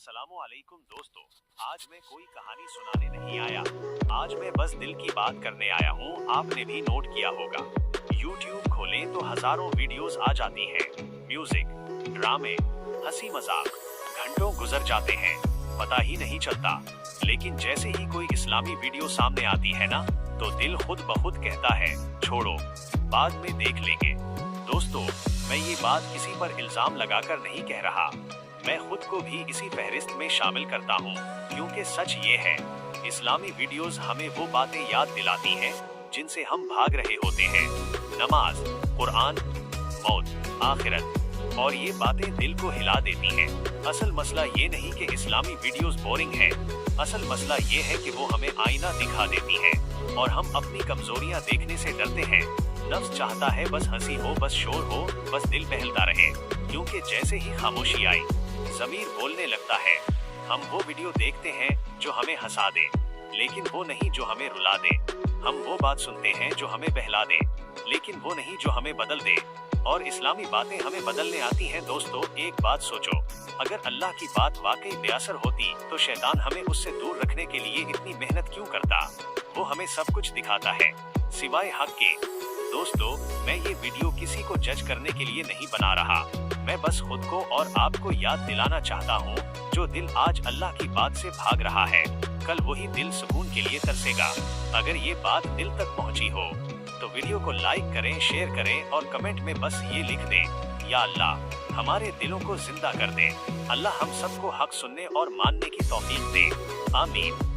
अस्सलामुअलैकुम दोस्तों, आज मैं कोई कहानी सुनाने नहीं आया। आज मैं बस दिल की बात करने आया हूँ। आपने भी नोट किया होगा, YouTube खोलें तो हजारों वीडियोस आ जाती हैं। म्यूजिक, ड्रामे, हंसी मजाक, घंटों गुजर जाते हैं, पता ही नहीं चलता। लेकिन जैसे ही कोई इस्लामी वीडियो सामने आती है ना, तो दिल खुद ब खुद कहता है छोड़ो, बाद में देख लेंगे। दोस्तों, मैं ये बात किसी पर इल्जाम लगाकर नहीं कह रहा, मैं खुद को भी इसी फहरिस्त में शामिल करता हूँ, क्योंकि सच ये है, इस्लामी वीडियोस हमें वो बातें याद दिलाती हैं जिनसे हम भाग रहे होते हैं। नमाज, कुरान, मौत, आखिरत, और ये बातें दिल को हिला देती हैं। असल मसला ये नहीं कि इस्लामी वीडियोस बोरिंग हैं, असल मसला ये है कि वो हमें आईना दिखा देती हैं और हम अपनी कमजोरियां देखने से डरते हैं। नफ्स चाहता है बस हंसी हो, बस शोर हो, बस दिल बहलता रहे, क्योंकि जैसे ही खामोशी आई, ज़मीर बोलने लगता है। हम वो वीडियो देखते हैं जो हमें हंसा दे, लेकिन वो नहीं जो हमें रुला दे। हम वो बात सुनते हैं जो हमें बहला दे, लेकिन वो नहीं जो हमें बदल दे। और इस्लामी बातें हमें बदलने आती हैं। दोस्तों, एक बात सोचो, अगर अल्लाह की बात वाकई बेअसर होती तो शैतान हमें उससे दूर रखने के लिए इतनी मेहनत क्यों करता? वो हमें सब कुछ दिखाता है सिवाय हक के। दोस्तों, मैं ये वीडियो किसी को जज करने के लिए नहीं बना रहा, मैं बस खुद को और आपको याद दिलाना चाहता हूँ, जो दिल आज अल्लाह की बात से भाग रहा है, कल वही दिल सुकून के लिए तरसेगा। अगर ये बात दिल तक पहुँची हो तो वीडियो को लाइक करें, शेयर करें और कमेंट में बस ये लिख दें, या अल्लाह हमारे दिलों को जिंदा कर दे। अल्लाह हम सबको हक सुनने और मानने की तौफीक दे। आमीन।